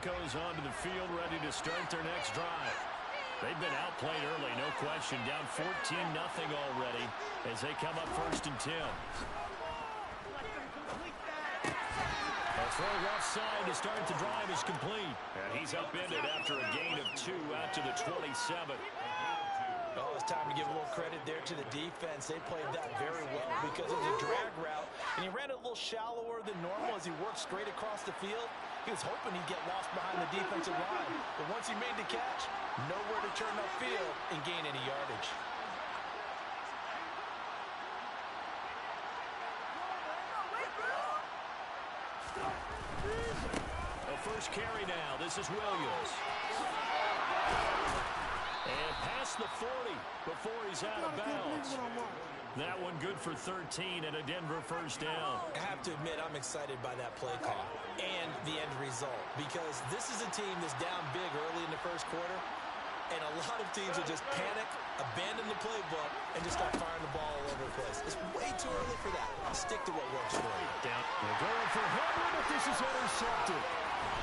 Broncos onto the field, ready to start their next drive. They've been outplayed early, no question. Down 14-0 already as they come up 1st and 10. A throw left side to start the drive is complete. And he's upended after a gain of 2 out to the 27. Oh, it's time to give a little credit there to the defense. They played that very well because it was a drag route, and he ran it a little shallower than normal as he worked straight across the field. He was hoping he'd get lost behind the defensive line, but once he made the catch, nowhere to turn upfield and gain any yardage. The first carry now. This is Williams. And past the 40 before he's out of bounds. That one good for 13 and a Denver first down. I have to admit, I'm excited by that play call and the end result because this is a team that's down big early in the first quarter, and a lot of teams will just panic, abandon the playbook, and just start firing the ball all over the place. It's way too early for that. Stick to what works for you. They're going for Henry, but this is intercepted.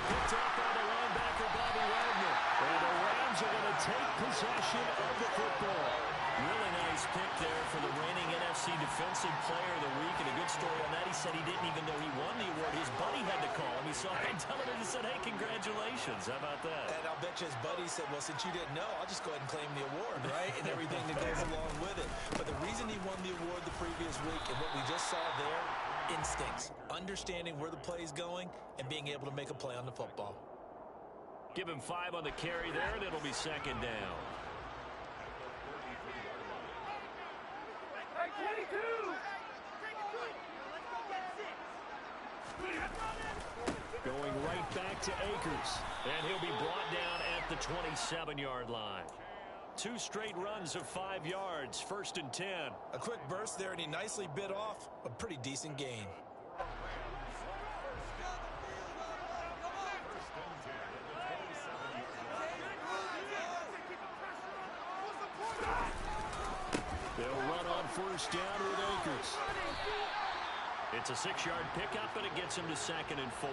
Picked up by the linebacker, Bobby Wagner. And the Rams are going to take possession of the football. Really nice pick there for the reigning NFC Defensive Player of the Week. And a good story on that. He said he didn't even know he won the award. His buddy had to call him. He saw him tell him and said, hey, congratulations. How about that? And I'll bet you his buddy said, well, since you didn't know, I'll just go ahead and claim the award, right? And everything that goes along with it. But the reason he won the award the previous week and what we just saw there, instincts, understanding where the play is going, and being able to make a play on the football. Give him 5 on the carry there, and it'll be 2nd down. Going right back to Akers, and he'll be brought down at the 27-yard line. 2 straight runs of 5 yards, 1st and 10. A quick burst there, and he nicely bit off a pretty decent gain. They'll run on 1st down with Akers. It's a 6-yard pickup, and it gets him to 2nd and 4.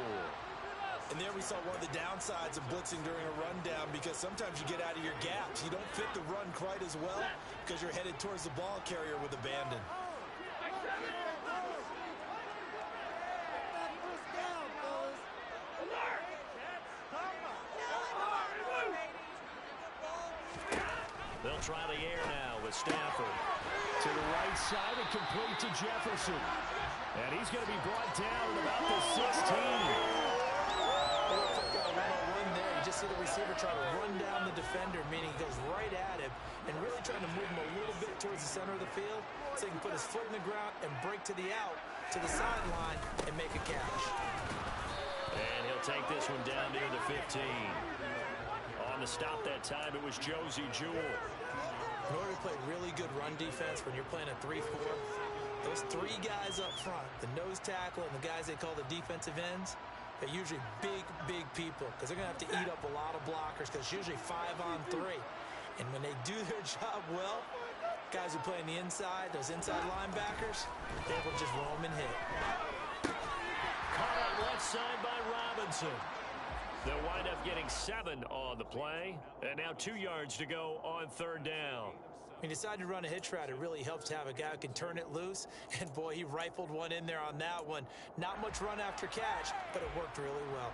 And there we saw one of the downsides of blitzing during a rundown because sometimes you get out of your gaps. You don't fit the run quite as well because you're headed towards the ball carrier with abandon. They'll try the air now with Stafford. To the right side and complete to Jefferson. And he's going to be brought down at about the 16. One there. You just see the receiver try to run down the defender, meaning he goes right at him and really trying to move him a little bit towards the center of the field so he can put his foot in the ground and break to the out, to the sideline, and make a catch. And he'll take this one down near the 15. On the stop that time, it was Josie Jewell. In order to play really good run defense when you're playing a 3-4, those 3 guys up front, the nose tackle and the guys they call the defensive ends, they're usually big, big people because they're going to have to eat up a lot of blockers because it's usually 5-on-3. And when they do their job well, guys who play on the inside, those inside linebackers, they will just roam and hit. Caught out left side by Robinson. They'll wind up getting 7 on the play. And now 2 yards to go on 3rd down. He decided to run a hitch route. It really helps to have a guy who can turn it loose. And, boy, he rifled one in there on that one. Not much run after catch, but it worked really well.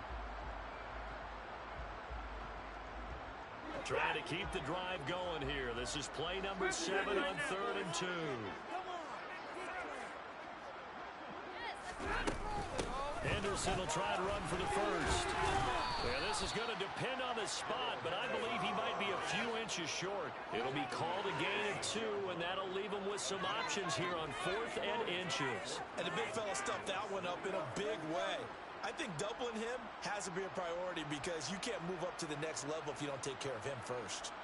Trying to keep the drive going here. This is play number 7 on 3rd and 2. Henderson will try to run for the first. Yeah, this is going to depend on the spot, but I believe he might be a few inches short. It'll be called a gain of 2, and that'll leave him with some options here on 4th and inches. And the big fella stuffed that one up in a big way. I think doubling him has to be a priority because you can't move up to the next level if you don't take care of him first.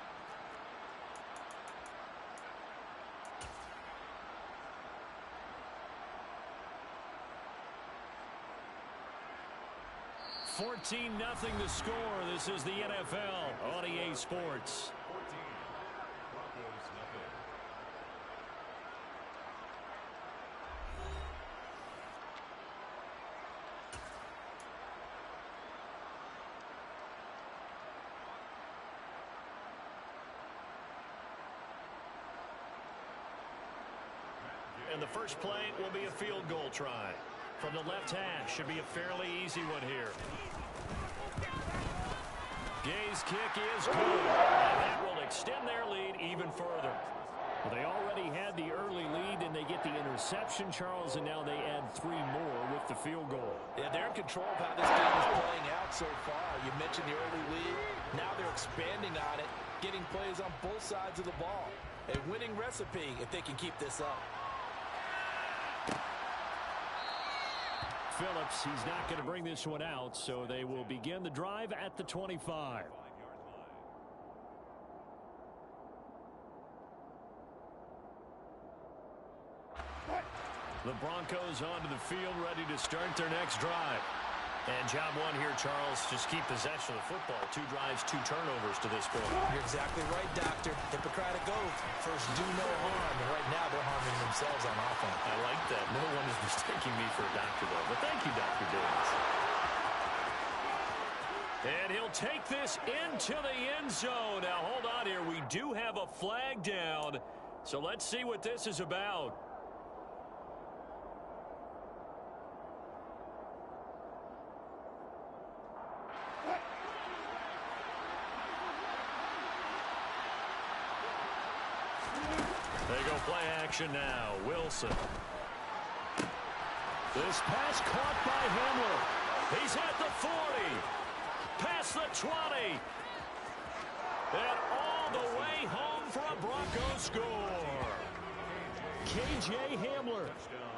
$14-0 the score. This is the NFL on EA Sports. and the first play will be a field goal try. From the left hash, should be a fairly easy one here. Gay's kick is good, and that will extend their lead even further. Well, they already had the early lead, and they get the interception, Charles, and now they add 3 more with the field goal. Yeah, they're in control of how this game is playing out so far. You mentioned the early lead. Now they're expanding on it, getting plays on both sides of the ball. A winning recipe if they can keep this up. Phillips, he's not going to bring this one out, so they will begin the drive at the 25. The Broncos onto the field, ready to start their next drive. And job one here, Charles, just keep possession of the football. 2 drives, 2 turnovers to this point. You're exactly right, Doctor. Hippocratic oath. First, do no harm. And right now, they're harming themselves on offense. I like that. No one is mistaking me for a doctor, though. But thank you, Dr. Davis. And he'll take this into the end zone. Now, hold on here. We do have a flag down. So let's see what this is about. They go play action now. Wilson. This pass caught by Hamler. He's at the 40. Past the 20. And all the way home for a Broncos score. K.J. Hamler,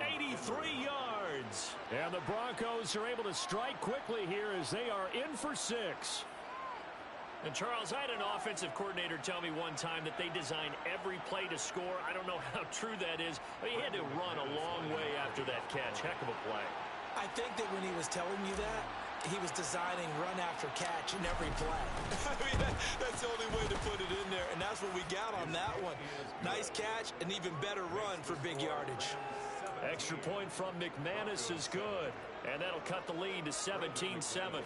83 yards. And the Broncos are able to strike quickly here as they are in for 6. And, Charles, I had an offensive coordinator tell me one time that they design every play to score. I don't know how true that is. But he had to run a long way after that catch. Heck of a play. I think that when he was telling you that, he was designing run after catch in every play. I mean, that's the only way to put it in there, and that's what we got on that one. Nice catch, an even better run for big yardage. Extra point from McManus is good, and that'll cut the lead to 17-7.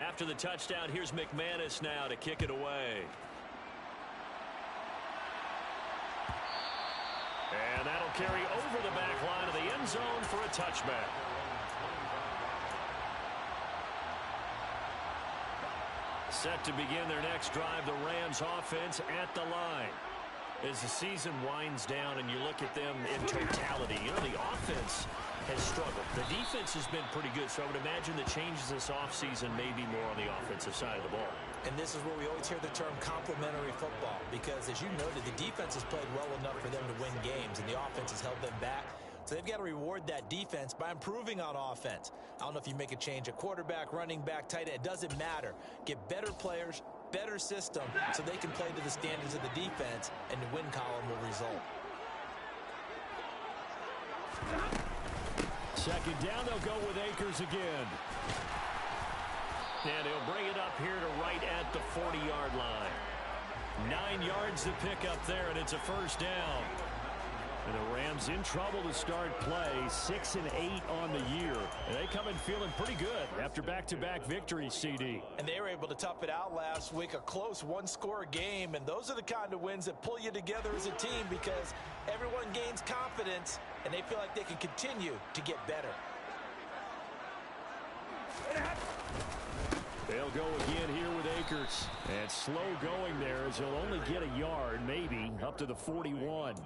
After the touchdown, here's McManus now to kick it away. And that'll carry over the back line of the end zone for a touchback. Set to begin their next drive, the Rams offense at the line. As the season winds down and you look at them in totality, you know, the offense has struggled. The defense has been pretty good, so I would imagine the changes this offseason may be more on the offensive side of the ball. And this is where we always hear the term complementary football, because as you noted, the defense has played well enough for them to win games, and the offense has held them back. So they've got to reward that defense by improving on offense. I don't know if you make a change at quarterback, running back, tight end. It doesn't matter. Get better players, better system, so they can play to the standards of the defense, and the win column will result. Second down, they'll go with Akers again. And he'll bring it up here to right at the 40-yard line. 9 yards to pick up there, and it's a first down. And the Rams in trouble to start play, 6-8 on the year. And they come in feeling pretty good after back-to-back victories, CD. And they were able to tough it out last week, a close one-score game. And those are the kind of wins that pull you together as a team, because everyone gains confidence, and they feel like they can continue to get better. They'll go again here with Akers. And slow going there as he'll only get a yard, maybe, up to the 41.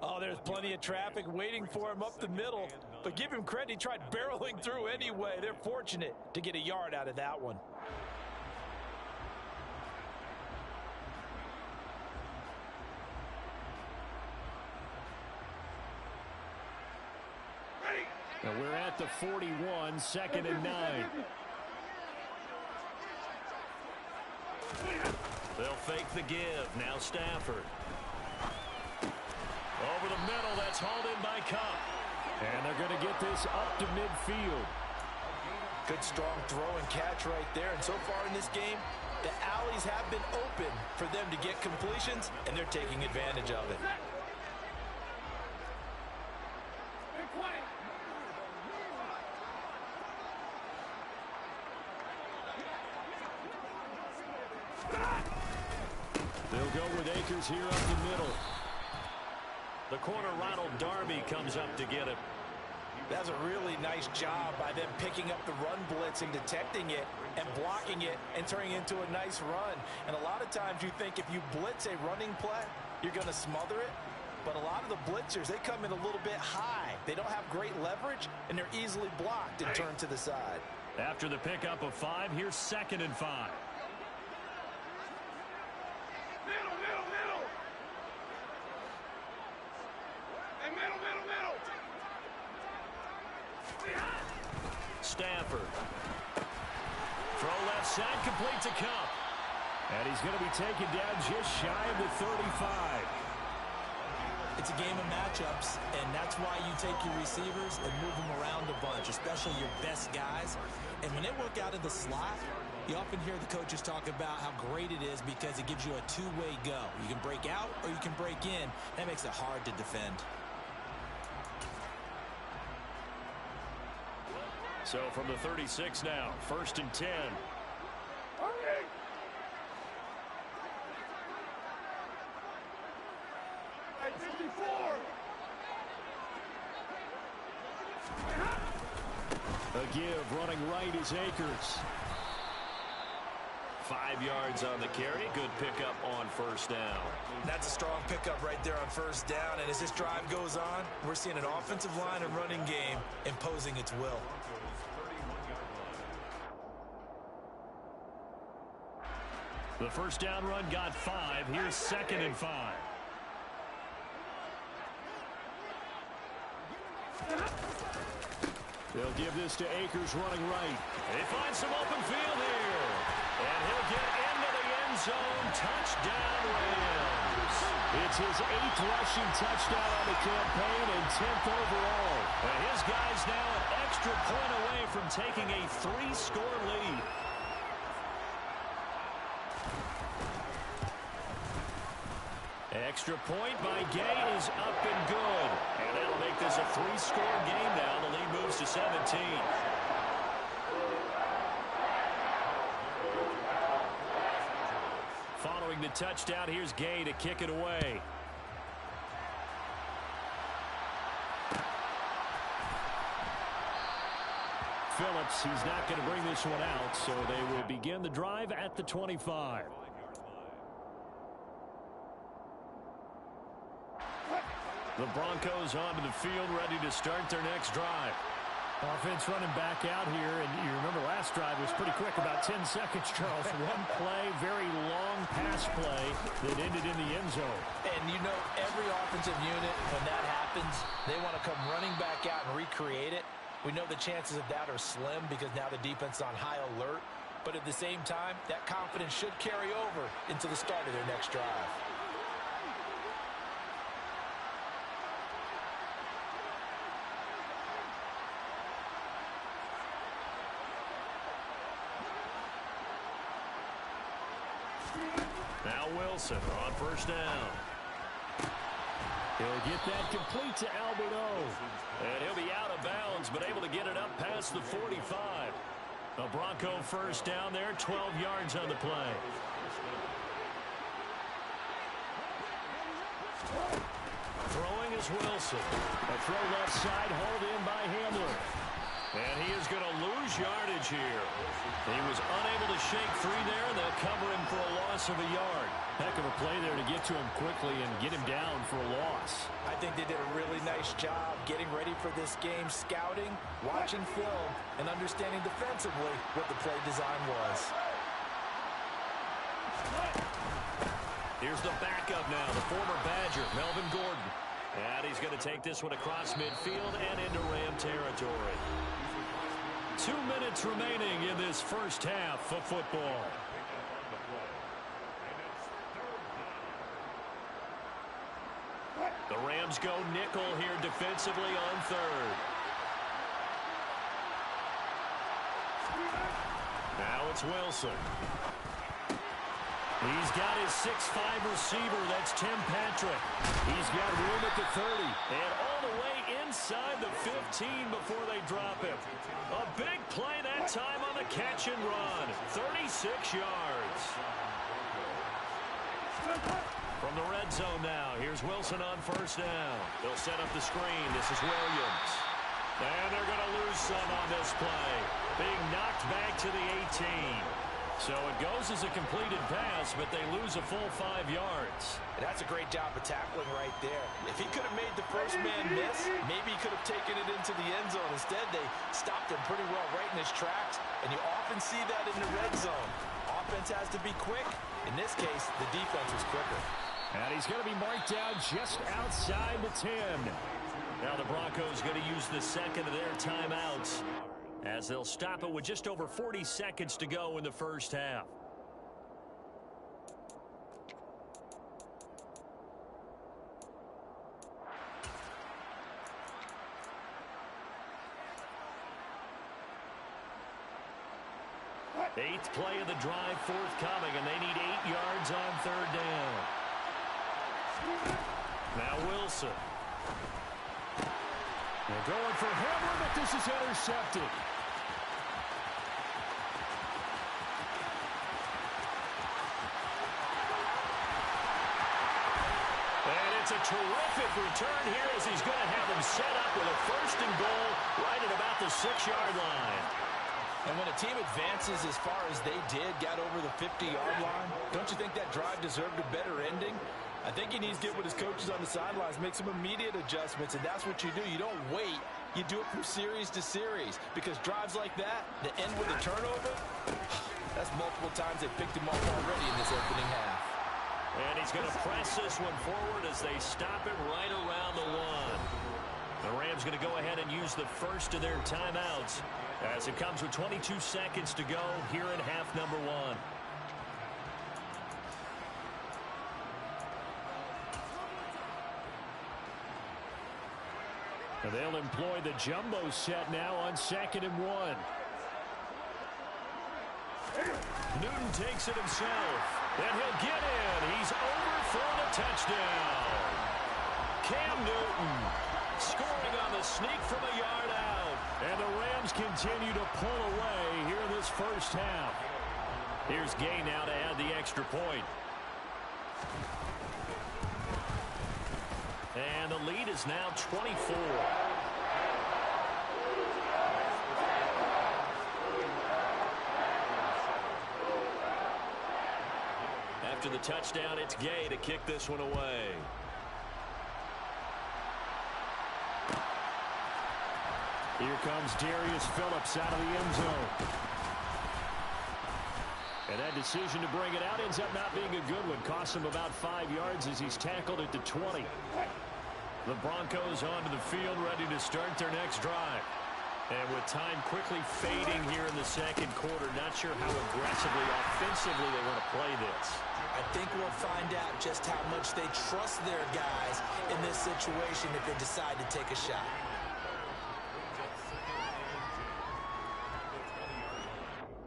Oh, there's plenty of traffic waiting for him up the middle. But give him credit, he tried barreling through anyway. They're fortunate to get a yard out of that one. Now we're at the 41, 2nd and 9. They'll fake the give. Now Stafford. Over the middle, that's hauled in by Cup. And they're going to get this up to midfield. Good strong throw and catch right there. And so far in this game, the alleys have been open for them to get completions, and they're taking advantage of it. They'll go with Akers here up the middle. The corner, Ronald Darby, comes up to get it. That's a really nice job by them picking up the run blitz and detecting it and blocking it and turning it into a nice run. And a lot of times you think if you blitz a running play, you're going to smother it. But a lot of the blitzers, they come in a little bit high. They don't have great leverage, and they're easily blocked and turned to the side. After the pickup of 5, here's 2nd and 5. Stafford. Throw left side, complete to Cup. And he's going to be taken down just shy of the 35. It's a game of matchups, and that's why you take your receivers and move them around a bunch, especially your best guys. And when they work out of the slot, you often hear the coaches talk about how great it is because it gives you a two-way go. You can break out or you can break in. That makes it hard to defend. So from the 36 now, 1st and 10. A give, running right is Akers. 5 yards on the carry. Good pickup on 1st down. That's a strong pickup right there on 1st down. And as this drive goes on, we're seeing an offensive line and running game imposing its will. The 1st down run got 5. Here's 2nd and 5. They'll give this to Akers running right. They find some open field here. And he'll get into the end zone. Touchdown, Rams. It's his 8th rushing touchdown on the campaign and 10th overall. And his guys now an extra point away from taking a 3-score lead. Extra point by Gay is up and good. And that'll make this a 3-score game now. The lead moves to 17. Following the touchdown, here's Gay to kick it away. Phillips, he's not going to bring this one out, so they will begin the drive at the 25. The Broncos onto the field, ready to start their next drive. Offense running back out here, and you remember last drive was pretty quick, about 10 seconds, Charles. One play, very long pass play that ended in the end zone. And you know, every offensive unit, when that happens, they want to come running back out and recreate it. We know the chances of that are slim because now the defense is on high alert. But at the same time, that confidence should carry over into the start of their next drive. Now Wilson on 1st down. He'll get that complete to Alberto. And he'll be out of bounds, but able to get it up past the 45. A Bronco 1st down there, 12 yards on the play. Throwing is Wilson. A throw left side, hauled in by Hamler. And he is going to lose yardage here. He was unable to shake free there. They'll cover him for a loss of a yard. Heck of a play there to get to him quickly and get him down for a loss. I think they did a really nice job getting ready for this game, scouting, watching film, and understanding defensively what the play design was. Here's the backup now, the former Badger, Melvin Gordon. And he's going to take this one across midfield and into Ram territory. 2 minutes remaining in this first half of football. The Rams go nickel here defensively on 3rd. Now it's Wilson. He's got his 6'5 receiver. That's Tim Patrick. He's got room at the 30. And all the way inside the 15 before they drop him. A big play that time on the catch and run. 36 yards. From From the red zone now, here's Wilson on first down. They'll set up the screen. This is Williams. And they're going to lose some on this play. Being knocked back to the 18. So it goes as a completed pass, but they lose a full 5 yards. And that's a great job of tackling right there. If he could have made the first man miss, maybe he could have taken it into the end zone. Instead, they stopped him pretty well right in his tracks, and you often see that in the red zone. Offense has to be quick. In this case, the defense was quicker. And he's going to be marked down just outside the 10. Now the Broncos going to use the second of their timeouts, as they'll stop it with just over 40 seconds to go in the first half. Eighth play of the drive forthcoming, and they need 8 yards on third down. Now Wilson. They're going for Hamlin, but this is intercepted. It's a terrific return here, as he's going to have him set up with a first and goal right at about the 6-yard line. And when a team advances as far as they did, got over the 50-yard line, don't you think that drive deserved a better ending? I think he needs to get with his coaches on the sidelines, make some immediate adjustments, and that's what you do. You don't wait. You do it from series to series, because drives like that end with a turnover, that's multiple times they picked him off already in this opening half. And he's going to press this one forward as they stop it right around the 1. The Rams going to go ahead and use the first of their timeouts, as it comes with 22 seconds to go here in half number 1. And they'll employ the jumbo set now on 2nd and 1. Newton takes it himself. And he'll get in. He's over for the touchdown. Cam Newton scoring on the sneak from a yard out. And the Rams continue to pull away here in this first half. Here's Gay now to add the extra point. And the lead is now 24. After the touchdown, it's Gay to kick this one away. Here comes Darius Phillips out of the end zone. And that decision to bring it out ends up not being a good one. Costs him about 5 yards as he's tackled at the 20. The Broncos onto the field, ready to start their next drive. And with time quickly fading here in the second quarter, not sure how aggressively, offensively they want to play this. I think we'll find out just how much they trust their guys in this situation if they decide to take a shot.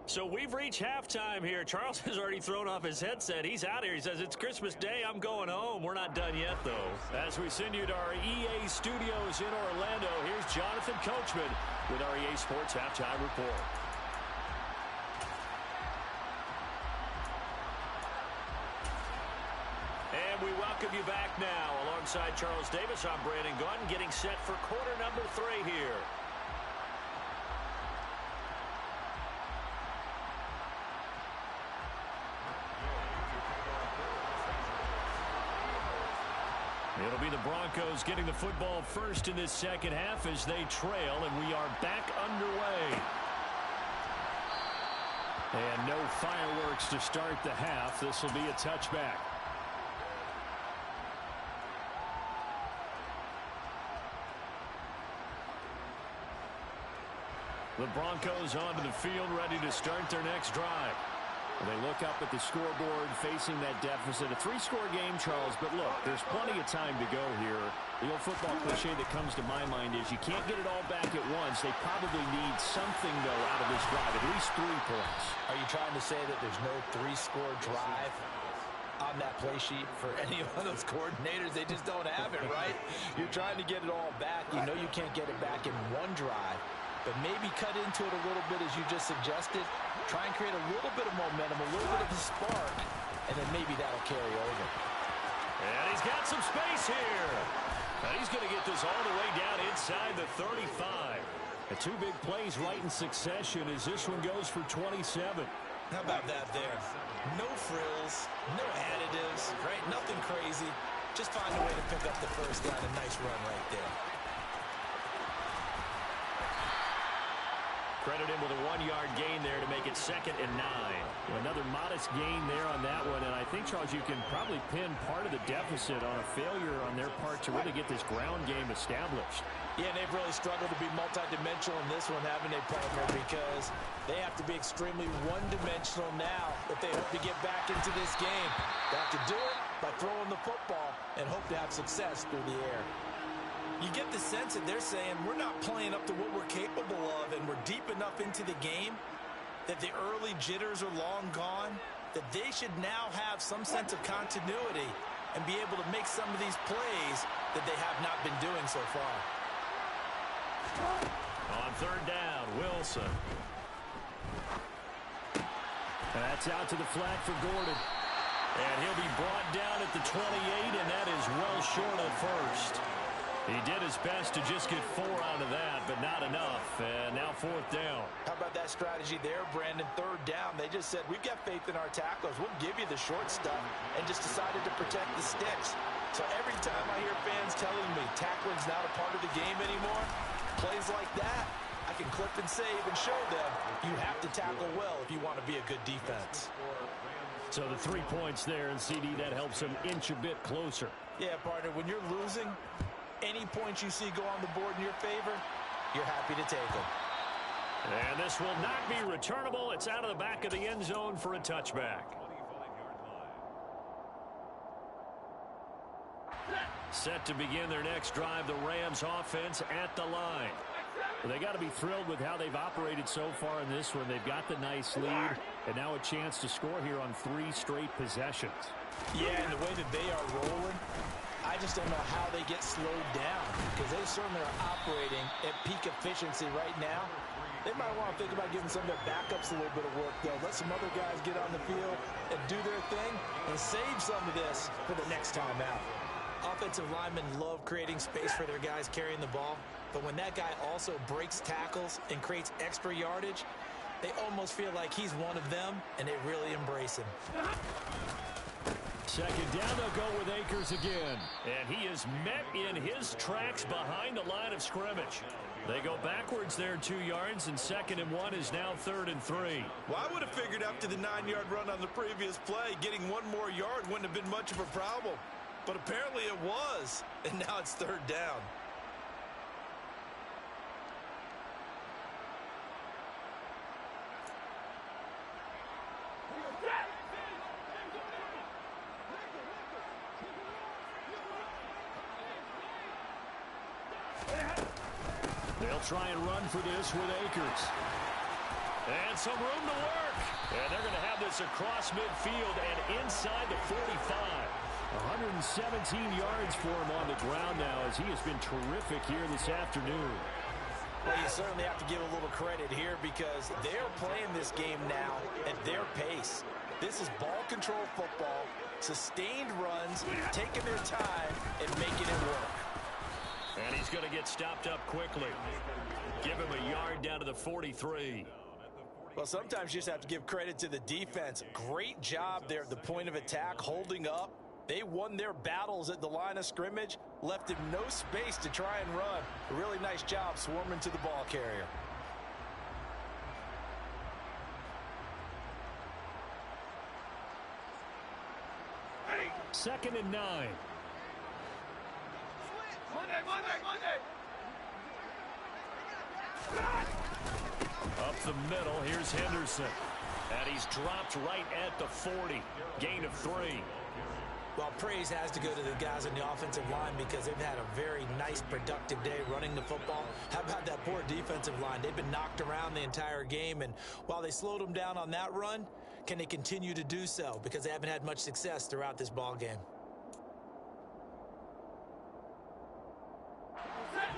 So we've reached halftime here. Charles has already thrown off his headset. He's out here. He says, it's Christmas Day. I'm going home. We're not done yet, though. As we send you to our EA studios in Orlando, here's Jonathan Coachman with our EA Sports Halftime Report. And we welcome you back now. Alongside Charles Davis, I'm Brandon Gunn, getting set for quarter number 3 here. It'll be the Broncos getting the football first in this second half as they trail, and we are back underway. And no fireworks to start the half. This will be a touchback. The Broncos onto the field, ready to start their next drive. They look up at the scoreboard, facing that deficit. A 3-score game, Charles, but look, there's plenty of time to go here. The old football cliche that comes to my mind is you can't get it all back at once. They probably need something, though, out of this drive, at least 3 points. Are you trying to say that there's no 3-score drive on that play sheet for any of those coordinators? They just don't have it, right? You're trying to get it all back. You know you can't get it back in one drive, but maybe cut into it a little bit as you just suggested. Try and create a little bit of momentum, a little bit of a spark, and then maybe that'll carry over. And he's got some space here. And he's going to get this all the way down inside the 35. The two big plays right in succession as this one goes for 27. How about that there? No frills, no additives, right? Nothing crazy. Just find a way to pick up the first down. A nice run right there. Credit him with a 1-yard gain there to make it 2nd and 9. Another modest gain there on that one, and I think, Charles, you can probably pin part of the deficit on a failure on their part to really get this ground game established. Yeah, and they've really struggled to be multidimensional in this one, haven't they, partner? Because they have to be extremely one-dimensional now if they hope to get back into this game. They have to do it by throwing the football and hope to have success through the air. You get the sense that they're saying we're not playing up to what we're capable of, and we're deep enough into the game that the early jitters are long gone, that they should now have some sense of continuity and be able to make some of these plays that they have not been doing so far. On 3rd down, Wilson. That's out to the flat for Gordon. And he'll be brought down at the 28, and that is well short of first. He did his best to just get 4 out of that, but not enough. And now 4th down. How about that strategy there, Brandon? 3rd down. They just said, we've got faith in our tacklers. We'll give you the short stuff, and just decided to protect the sticks. So every time I hear fans telling me tackling's not a part of the game anymore, plays like that, I can clip and save and show them you have to tackle well if you want to be a good defense. So the 3 points there, and CD, that helps him inch a bit closer. Yeah, partner, when you're losing, any points you see go on the board in your favor, you're happy to take them. And this will not be returnable. It's out of the back of the end zone for a touchback. Set to begin their next drive, the Rams offense at the line. Well, they got to be thrilled with how they've operated so far in this one. They've got the nice lead, and now a chance to score here on 3 straight possessions. Yeah, and the way that they are rolling, I just don't know how they get slowed down, because they certainly are operating at peak efficiency right now. They might want to think about giving some of their backups a little bit of work, though. Let some other guys get on the field and do their thing and save some of this for the next time out. Offensive linemen love creating space for their guys carrying the ball, but when that guy also breaks tackles and creates extra yardage, they almost feel like he's one of them, and they really embrace him. 2nd down, they'll go with Akers again. And he is met in his tracks behind the line of scrimmage. They go backwards there 2 yards, and 2nd and 1 is now 3rd and 3. Well, I would have figured after the 9-yard run on the previous play, getting 1 more yard wouldn't have been much of a problem. But apparently it was, and now it's 3rd down. They'll try and run for this with Akers. And some room to work. And they're going to have this across midfield and inside the 45. 117 yards for him on the ground now, as he has been terrific here this afternoon. Well, you certainly have to give a little credit here, because they're playing this game now at their pace. This is ball control football, sustained runs, taking their time and making it work. And he's going to get stopped up quickly. Give him a yard down to the 43. Well, sometimes you just have to give credit to the defense. Great job there at the point of attack, holding up. They won their battles at the line of scrimmage, left him no space to try and run. A really nice job swarming to the ball carrier. Hey. 2nd and 9. Monday. Up the middle, here's Henderson. And he's dropped right at the 40. Gain of 3. Well, praise has to go to the guys on the offensive line, because they've had a very nice, productive day running the football. How about that poor defensive line? They've been knocked around the entire game, and while they slowed them down on that run, can they continue to do so? Because they haven't had much success throughout this ball game.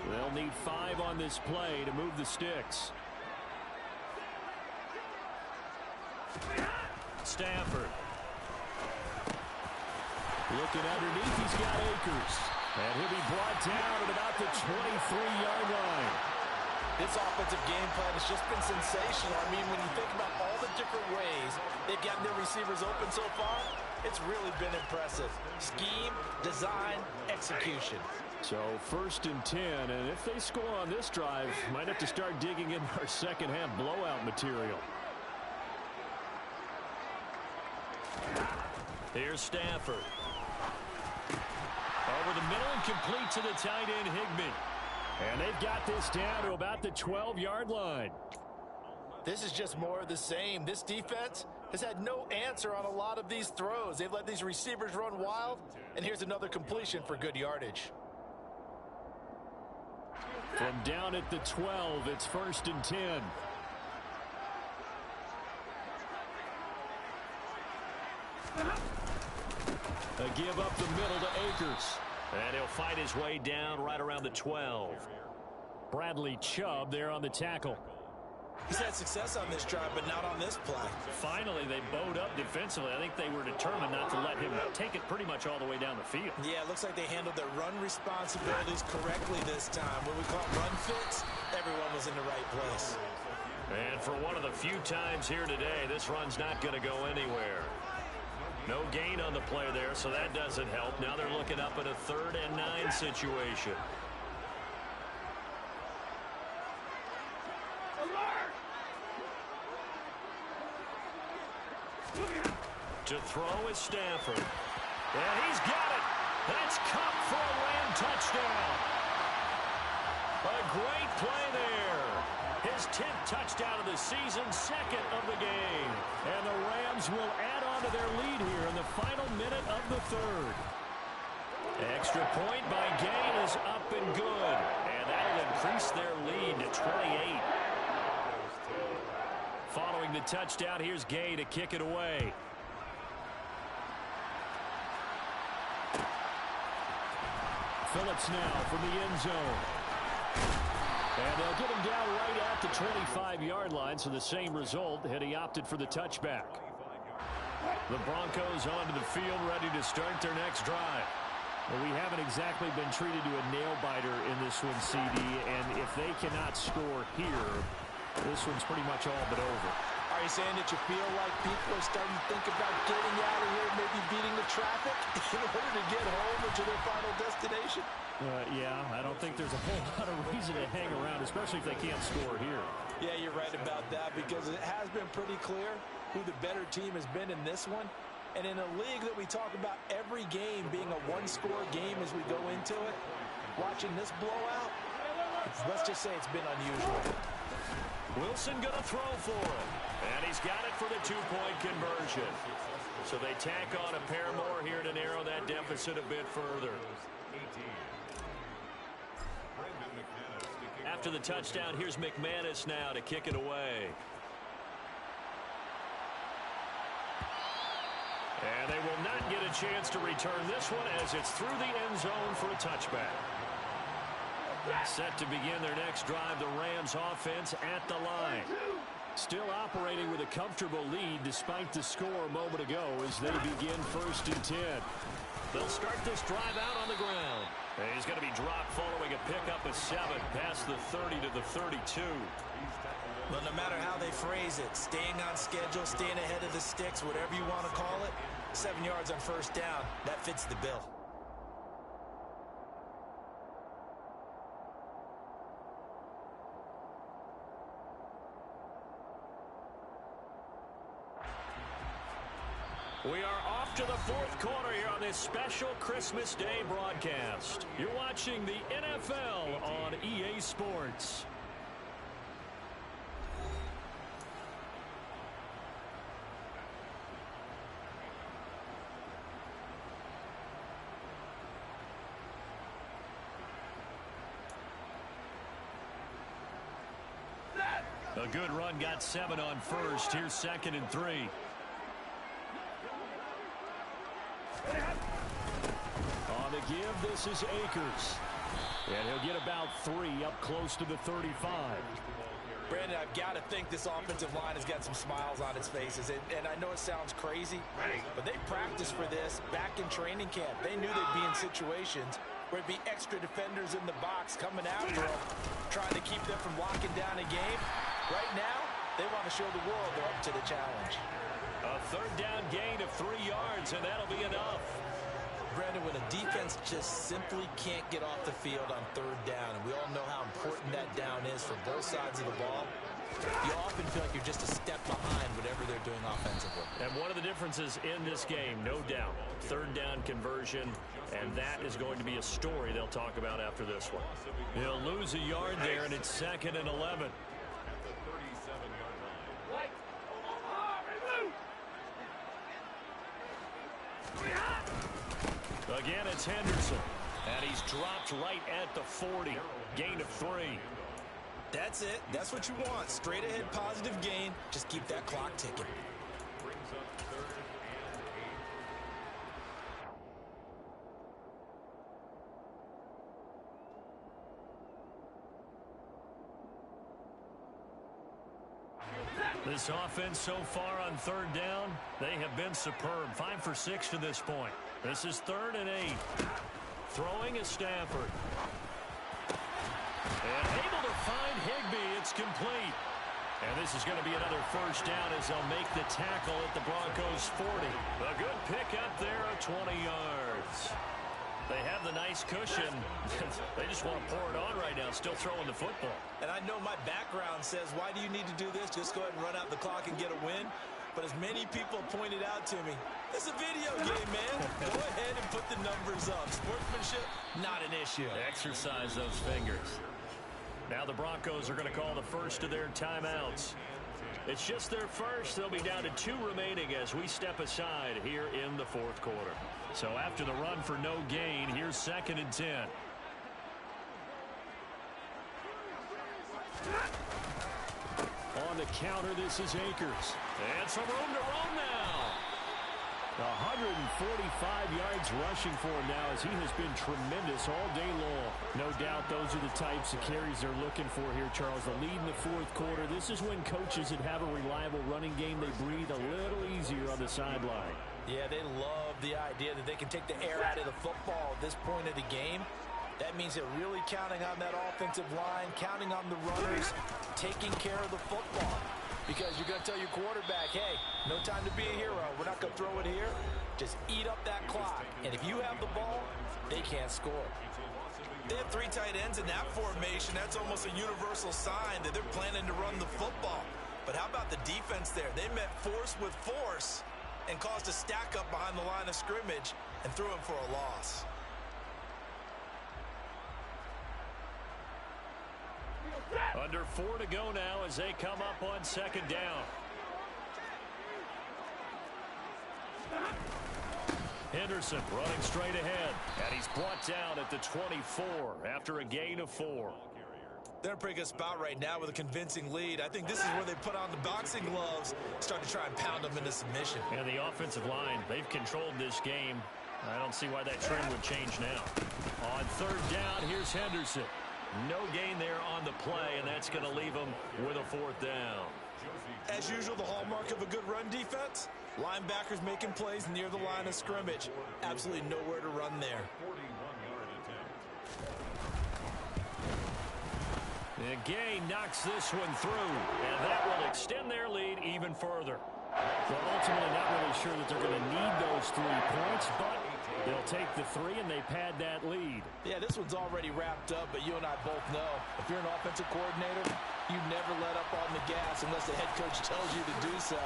They'll need 5 on this play to move the sticks. Looking underneath, he's got Akers. And he'll be brought down at about the 23-yard line. This offensive game plan has just been sensational. I mean, when you think about all the different ways they've gotten their receivers open so far, it's really been impressive. Scheme, design, execution. So 1st and 10, and if they score on this drive, might have to start digging in our second-half blowout material. Here's Stafford. Over the middle and complete to the tight end, Higbee. And they've got this down to about the 12-yard line. This is just more of the same. This defense has had no answer on a lot of these throws. They've let these receivers run wild, and here's another completion for good yardage. From down at the 12, it's 1st and 10. A give up the middle to Akers. And he'll fight his way down right around the 12. Bradley Chubb there on the tackle. He's had success on this drive, but not on this play. Finally, they bowed up defensively. I think they were determined not to let him take it pretty much all the way down the field. Yeah, it looks like they handled their run responsibilities correctly this time. When we call run fits, everyone was in the right place. And for one of the few times here today, this run's not going to go anywhere. No gain on the play there, so that doesn't help. Now they're looking up at a 3rd and 9 situation. To throw is Stafford. And he's got it. That's Cup for a Ram touchdown. A great play there. His 10th touchdown of the season, 2nd of the game. And the Rams will add on to their lead here in the final minute of the 3rd. Extra point by Gay is up and good. And that'll increase their lead to 28. Following the touchdown, here's Gay to kick it away. Phillips now from the end zone. And they'll get him down right at the 25-yard line, so the same result had he opted for the touchback. The Broncos onto the field, ready to start their next drive. Well, we haven't exactly been treated to a nail-biter in this one, CD, and if they cannot score here, this one's pretty much all but over. Are you saying that you feel like people are starting to think about getting out of here, maybe beating the traffic in order to get home or to their final destination? Yeah, I don't think there's a whole lot of reason to hang around, especially if they can't score here. Yeah, you're right about that, because it has been pretty clear who the better team has been in this one. And in a league that we talk about every game being a one-score game as we go into it, watching this blowout, let's just say it's been unusual. Wilson going to throw for him. And he's got it for the 2-point conversion. So they tack on a pair more here to narrow that deficit a bit further. After the touchdown, here's McManus now to kick it away. And they will not get a chance to return this one as it's through the end zone for a touchback. Set to begin their next drive, the Rams offense at the line. Still operating with a comfortable lead despite the score a moment ago as they begin 1st and 10. They'll start this drive out on the ground. And he's going to be dropped following a pickup of 7 past the 30 to the 32. Well, no matter how they phrase it, staying on schedule, staying ahead of the sticks, whatever you want to call it, 7 yards on 1st down, that fits the bill. We are off to the 4th quarter here on this special Christmas Day broadcast. You're watching the NFL on EA Sports. A good run, got 7 on 1st. Here's 2nd and 3. On the give, this is Akers. And he'll get about 3 up close to the 35. Brandon, I've got to think this offensive line has got some smiles on its faces. And I know it sounds crazy, but they practiced for this back in training camp. They knew they'd be in situations where it'd be extra defenders in the box coming after them, trying to keep them from locking down a game. Right now, they want to show the world they're up to the challenge. A third down gain of 3 yards, and that'll be enough. Brandon, when a defense just simply can't get off the field on third down, and we all know how important that down is for both sides of the ball, you often feel like you're just a step behind whatever they're doing offensively. And one of the differences in this game, no doubt, third down conversion, and that is going to be a story they'll talk about after this one. He'll lose a yard there, and it's 2nd and 11. Again, it's Henderson. And he's dropped right at the 40. Gain of 3. That's it. That's what you want. Straight ahead positive gain. Just keep that clock ticking. This offense so far on third down, they have been superb. 5 for 6 to this point. This is 3rd and 8. Throwing is Stafford. And able to find Higbee. It's complete. And this is going to be another first down as they'll make the tackle at the Broncos 40. A good pickup there of 20 yards. They have the nice cushion. They just want to pour it on right now, still throwing the football. And I know my background says, why do you need to do this? Just go ahead and run out the clock and get a win. But as many people pointed out to me, it's a video game, man. Go ahead and put the numbers up. Sportsmanship, not an issue. Exercise those fingers. Now the Broncos are going to call the first of their timeouts. It's just their first. They'll be down to 2 remaining as we step aside here in the 4th quarter. So after the run for no gain, here's 2nd and 10. On the counter, this is Akers. And some room to roam now. 145 yards rushing for him now as he has been tremendous all day long. No doubt those are the types of carries they're looking for here, Charles. The lead in the 4th quarter. This is when coaches that have a reliable running game, they breathe a little easier on the sideline. Yeah, they love the idea that they can take the air out of the football at this point of the game. That means they're really counting on that offensive line, counting on the runners, taking care of the football. Because you're going to tell your quarterback, hey, no time to be a hero. We're not going to throw it here. Just eat up that clock. And if you have the ball, they can't score. They have 3 tight ends in that formation. That's almost a universal sign that they're planning to run the football. But how about the defense there? They met force with force and caused a stack up behind the line of scrimmage and threw him for a loss. Under 4 to go now as they come up on 2nd down. Henderson running straight ahead. And he's brought down at the 24 after a gain of 4. They're in a pretty good spot right now with a convincing lead. I think this is where they put on the boxing gloves, start to try and pound them into submission. And the offensive line, they've controlled this game. I don't see why that trend would change now. On 3rd down, here's Henderson. No gain there on the play, and that's going to leave them with a 4th down. As usual, the hallmark of a good run defense, linebackers making plays near the line of scrimmage. Absolutely nowhere to run there. And Gay knocks this one through, and that will extend their lead even further. Well, ultimately not really sure that they're going to need those 3 points, but they'll take the 3 and they pad that lead. Yeah, this one's already wrapped up, but you and I both know if you're an offensive coordinator, you never let up on the gas unless the head coach tells you to do so.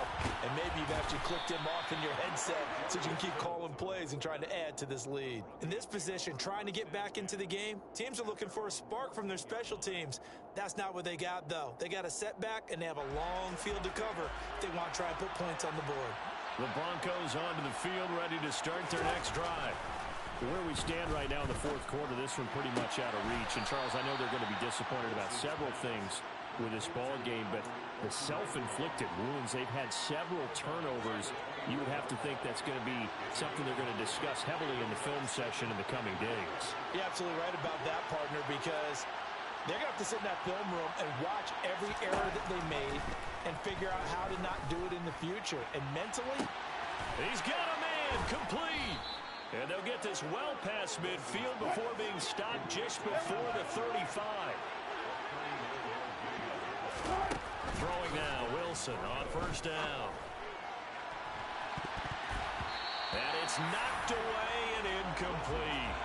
And maybe you've actually clicked him off in your headset so you can keep calling plays and trying to add to this lead. In this position, trying to get back into the game, teams are looking for a spark from their special teams. That's not what they got, though. They got a setback, and they have a long field to cover if they want to try and put points on the board. The Broncos onto the field, ready to start their next drive. Where we stand right now in the 4th quarter, this one pretty much out of reach. And, Charles, I know they're going to be disappointed about several things with this ball game, but the self-inflicted wounds, they've had several turnovers. You would have to think that's going to be something they're going to discuss heavily in the film session in the coming days. You're absolutely right about that, partner, because They're going to have to sit in that film room and watch every error that they made and figure out how to not do it in the future. And mentally, he's got a man complete. And they'll get this well past midfield before being stopped just before the 35. Throwing now, Wilson on first down. And it's knocked away and incomplete.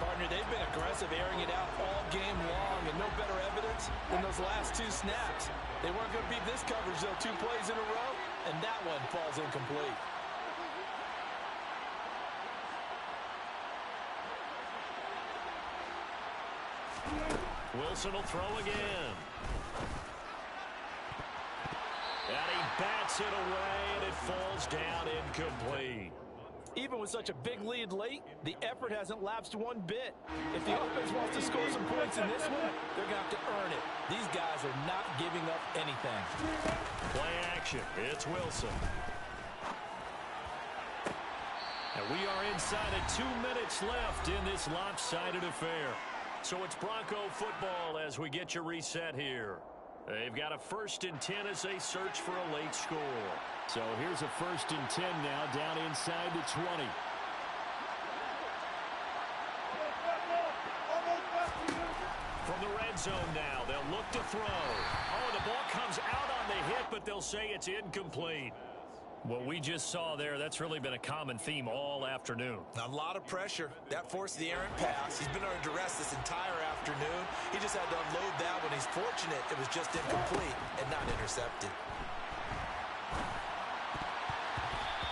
Partner, they've been aggressive, airing it out all game long, and no better evidence than those last two snaps. They weren't going to beat this coverage, though, 2 plays in a row, and that one falls incomplete. Wilson will throw again. And he bats it away, and it falls down incomplete. Even with such a big lead late, the effort hasn't lapsed one bit. If the offense wants to score some points in this one, they're going to have to earn it. These guys are not giving up anything. Play action. It's Wilson. And we are inside of 2 minutes left in this lopsided affair. So it's Bronco football as we get you reset here. They've got a 1st and 10 as they search for a late score. So here's a 1st and 10 now down inside the 20. From the red zone now, they'll look to throw. Oh, the ball comes out on the hit, but they'll say it's incomplete. What we just saw there, that's really been a common theme all afternoon. A lot of pressure. That forced the errant pass. He's been under duress this entire afternoon. He just had to unload that one. He's fortunate it was just incomplete and not intercepted.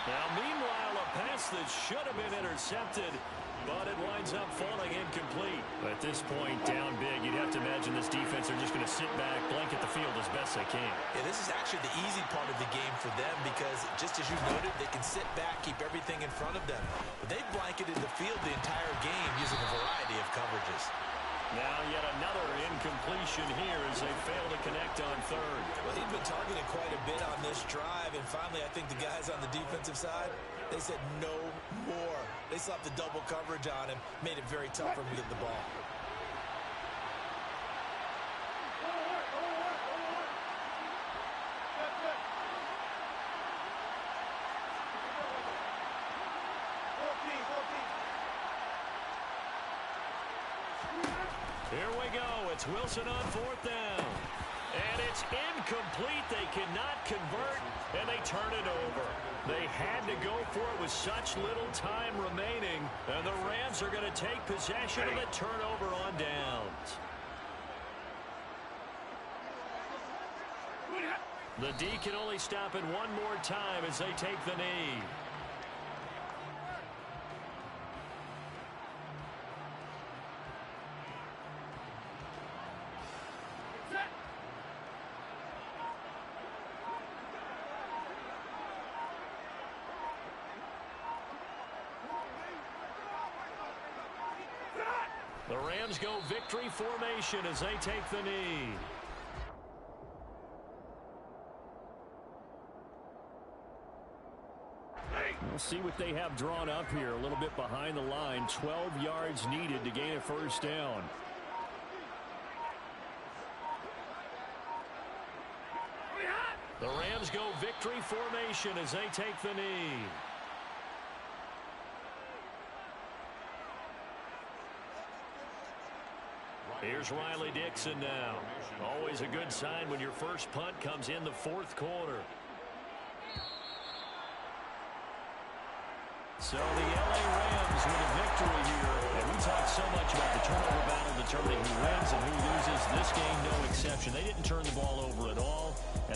Now, meanwhile, a pass that should have been intercepted, but it winds up falling incomplete. At this point, down big, you'd have to imagine this defense are just going to sit back, blanket the field as best they can. Yeah, this is actually the easy part of the game for them because, just as you noted, they can sit back, keep everything in front of them. But they've blanketed the field the entire game using a variety of coverages. Now yet another incompletion here as they fail to connect on 3rd. Well, he'd been targeted quite a bit on this drive, and finally I think the guys on the defensive side, they said no more. They slapped the double coverage on him, made it very tough for him to get the ball. Here we go. It's Wilson on 4th down. And it's incomplete. They cannot convert, and they turn it over. They had to go for it with such little time remaining, and the Rams are going to take possession of the turnover on downs. The D can only stop it one more time as they take the knee. The Rams go victory formation as they take the knee. We'll see what they have drawn up here. A little bit behind the line. 12 yards needed to gain a 1st down. The Rams go victory formation as they take the knee. Here's Riley Dixon now. Always a good sign when your first punt comes in the 4th quarter. So the LA Rams with a victory here. And we talk so much about the turnover battle determining who wins and who loses. This game, no exception. They didn't turn the ball over at all, and